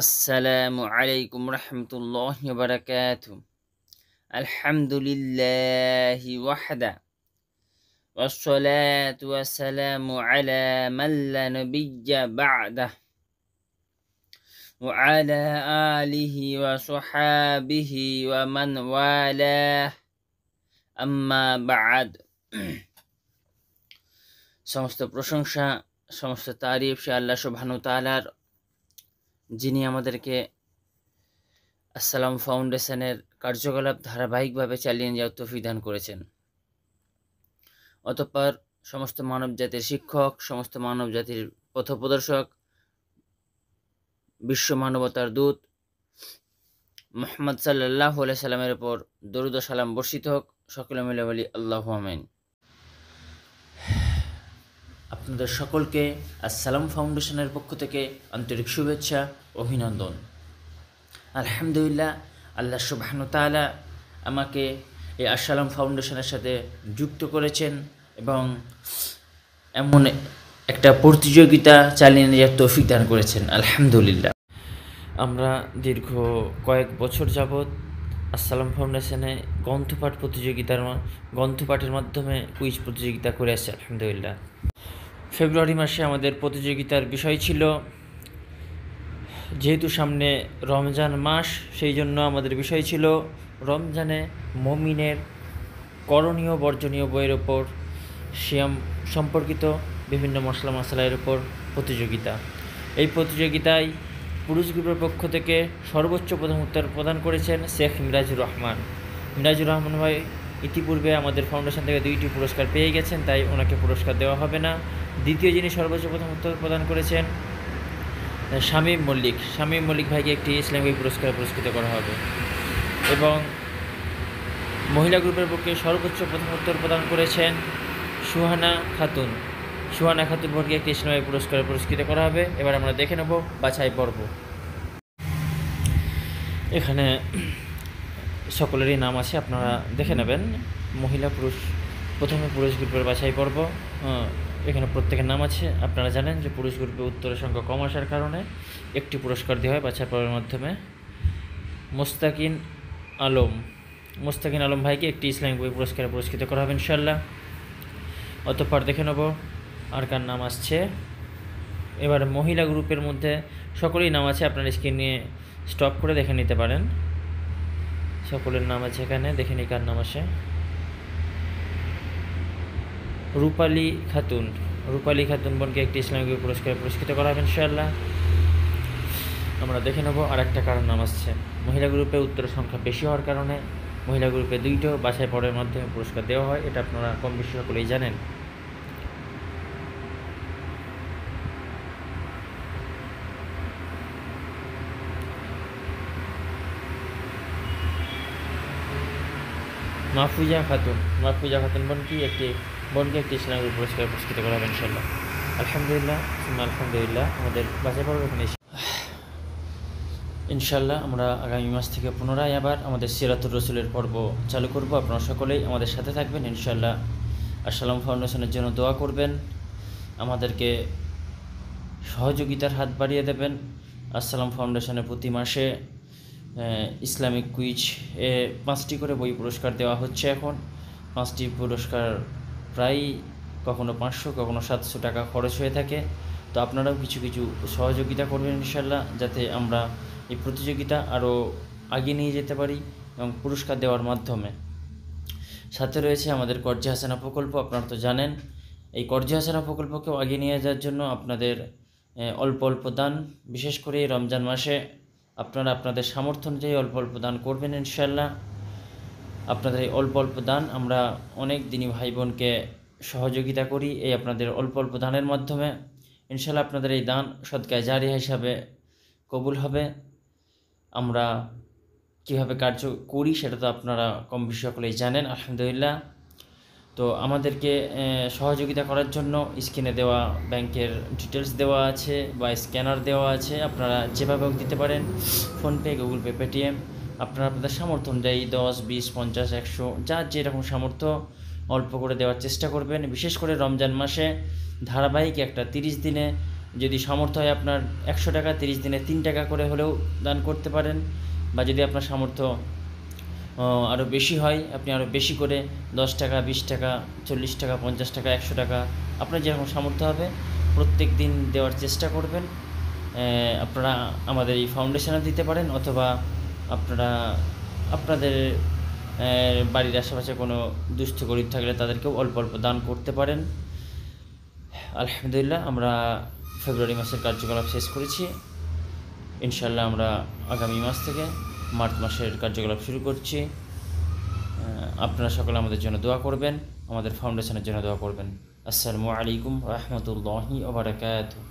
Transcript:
আসসালামু আলাইকুম রহমতুল্লাহি ওয়া বারাকাতুহু। আলহামদুলিল্লাহি ওয়াহদা ওয়াসসালাতু ওয়াসসালামু আলা মান লা নাবিয়্যা বা'দাহু ওয়া আলা আলিহি ওয়া সাহবিহি ওয়া মান ওয়ালাহ, আম্মা বা'দ। সমস্ত প্রশংসা, সমস্ত তারিফ সে আল্লাহ সুবহানাহু ওয়া তাআলার, যিনি আমাদেরকে আসসালাম ফাউন্ডেশনের কার্যকলাপ ধারাবাহিকভাবে চালিয়ে যাওয়ার তৌফিক দান করেছেন। অতঃপর সমস্ত মানব জাতির শিক্ষক, সমস্ত মানব জাতির পথপ্রদর্শক, বিশ্ব মানবতার দূত মুহাম্মদ সাল্লাল্লাহু আলাইহি সাল্লামের উপর দরুদ ও সালাম বর্ষিত হোক। সকলে মিলে বলি আল্লাহু আমিন। আপনাদের সকলকে আসসালাম ফাউন্ডেশনের পক্ষ থেকে আন্তরিক শুভেচ্ছা, অভিনন্দন। আলহামদুলিল্লাহ, আল্লাহ সুবহানাহু ওয়া তাআলা আমাকে এই আসসালাম ফাউন্ডেশনের সাথে যুক্ত করেছেন এবং এমন একটা প্রতিযোগিতা চালিয়ে নেওয়ার তৌফিক দান করেছেন। আলহামদুলিল্লাহ, আমরা দীর্ঘ কয়েক বছর যাবৎ আসসালাম ফাউন্ডেশনে গ্রন্থপাঠের মাধ্যমে কুইজ প্রতিযোগিতা করে আসছি। আলহামদুলিল্লাহ, ফেব্রুয়ারি মাসে আমাদের প্রতিযোগিতার বিষয় ছিল, যেহেতু সামনে রমজান মাস, সেই জন্য আমাদের বিষয় ছিল রমজানে মুমিনের করণীয় বর্জনীয় বইয়ের ওপর সিয়াম সম্পর্কিত বিভিন্ন মশলা মশলার উপর প্রতিযোগিতা। এই প্রতিযোগিতায় পুরুষ গ্রুপের পক্ষ থেকে সর্বোচ্চ প্রথম উত্তর প্রদান করেছেন শেখ মিরাজুর রহমান। মিরাজুর রহমান ভাই ইতিপূর্বে আমাদের ফাউন্ডেশন থেকে 2টি পুরস্কার পেয়ে গেছেন, তাই ওনাকে পুরস্কার দেওয়া হবে না। দ্বিতীয় যিনি সর্বোচ্চ প্রথম উত্তর প্রদান করেছেন শামীম মল্লিক ভাইকে একটি ইসলামী পুরস্কৃত করা হবে। এবং মহিলা গ্রুপের পক্ষে সর্বোচ্চ প্রথম উত্তর প্রদান করেছেন সুহানা খাতুন বোনকে একটি ইসলামী পুরস্কৃত করা হবে। এবার আমরা দেখে নেব বাছাই পর্ব। এখানে সকলেরই নাম আছে, আপনারা দেখে নেবেন। মহিলা পুরুষ, প্রথমে পুরুষ গ্রুপের বাছাই পর্ব। এখানে প্রত্যেকের নাম আছে। আপনারা জানেন যে পুরুষ গ্রুপে উত্তরের সংখ্যা কম আসার কারণে একটি পুরস্কার দেওয়া হয় বাছাই পর্বের মাধ্যমে। মোস্তাকিন আলম ভাইকে একটি ইসলামিক বই পুরস্কৃত করা হবে ইনশাল্লাহ। অতঃপর দেখে নেব আর কার নাম আসছে। এবার মহিলা গ্রুপের মধ্যে সকলেই নাম আছে, আপনারা স্ক্রিনে স্টপ করে দেখে নিতে পারেন। সকলের নাম আছে এখানে, দেখে নিই কার নাম আসে। রূপালী খাতুন বোনকে একটি ইসলামিক বই পুরস্কৃত করা হবে ইনশাআল্লাহ। আমরা দেখে নেব আর একটা কারণ নাম আসছে। মহিলা গ্রুপে উত্তরের সংখ্যা বেশি হওয়ার কারণে মহিলা গ্রুপে 2টো বাছাই পর্বের মাধ্যমে পুরস্কার দেওয়া হয়, এটা আপনারা কম বেশি সকলেই জানেন। মাহফুজা খাতুন বোনকে একটি ইসলামিক পুরস্কৃত করা হবে ইনশাল্লাহ। আলহামদুলিল্লাহ, আমাদের বাছাই পর্ব এখানে ইনশাল্লাহ। আমরা আগামী মাস থেকে পুনরায় আবার আমাদের সিরাতুর রসুলের পর্ব চালু করব। আপনারা সকলেই আমাদের সাথে থাকবেন ইনশাল্লাহ। আসসালাম ফাউন্ডেশনের জন্য দোয়া করবেন, আমাদেরকে সহযোগিতার হাত বাড়িয়ে দেবেন। আসসালাম ফাউন্ডেশনের প্রতি মাসে ইসলামিক কুইজ 5টি করে বই পুরস্কার দেওয়া হচ্ছে। এখন 5টি পুরস্কার প্রায় কখনো 500 কখনো 700 টাকা খরচ হয়ে থাকে। তো আপনারাও কিছু সহযোগিতা করবেন ইনশাল্লাহ, যাতে আমরা এই প্রতিযোগিতা আরও এগিয়ে নিয়ে যেতে পারি এবং পুরস্কার দেওয়ার মাধ্যমে। সাথে রয়েছে আমাদের কর্জে হাসানা প্রকল্প। আপনারা তো জানেন, এই কর্জে হাসানা প্রকল্পকেও এগিয়ে নিয়ে যাওয়ার জন্য আপনাদের অল্প দান, বিশেষ করে এই রমজান মাসে আপনারা আপনাদের সামর্থ্য অনুযায়ী অল্প দান করবেন ইনশাল্লাহ। আপনাদের এই অল্প দান, আমরা অনেক দিনই ভাই বোনকে সহযোগিতা করি এই আপনাদের অল্প দানের মাধ্যমে। ইনশাল্লাহ আপনাদের এই দান সদকায়ে জারিয়া হিসাবে কবুল হবে। আমরা কীভাবে কার্য করি সেটা তো আপনারা কম বেশি সকলেই জানেন। আলহামদুলিল্লাহ, তো আমাদেরকে সহযোগিতা করার জন্য স্ক্রিনে দেওয়া ব্যাংকের ডিটেলস দেওয়া আছে বা স্ক্যানার দেওয়া আছে, আপনারা যেভাবে দিতে পারেন, ফোনপে, গুগল পে, পেটিএম। আপনারা আপনাদের সামর্থ্য অনুযায়ী 10, 20, 50, 100 যার যেরকম সামর্থ্য অল্প করে দেওয়ার চেষ্টা করবেন। বিশেষ করে রমজান মাসে ধারাবাহিক একটা 30 দিনে যদি সামর্থ্য হয় আপনার 100 টাকা 30 দিনে 3 টাকা করে হলেও দান করতে পারেন, বা যদি আপনার সামর্থ্য আরও বেশি হয়, আপনি আরও বেশি করে 10 টাকা 20 টাকা 40 টাকা 50 টাকা 100 টাকা আপনার যেরকম সামর্থ্য হবে প্রত্যেক দিন দেওয়ার চেষ্টা করবেন। আপনারা আমাদের এই ফাউন্ডেশনে দিতে পারেন, অথবা আপনারা আপনাদের বাড়ির আশেপাশে কোনো দুস্থ গরিব থাকলে তাদেরকেও অল্প অল্প দান করতে পারেন। আলহামদুলিল্লাহ, আমরা ফেব্রুয়ারি মাসের কার্যকলাপ শেষ করেছি। ইনশাআল্লাহ আমরা আগামী মাস থেকে মার্চ মাসের কার্যকলাপ শুরু করছি। আপনারা সকলে আমাদের জন্য দোয়া করবেন, আমাদের ফাউন্ডেশনের জন্য দোয়া করবেন। আসসালামু আলাইকুম রহমতুল্লাহি ওয়া বারাকাতুহু।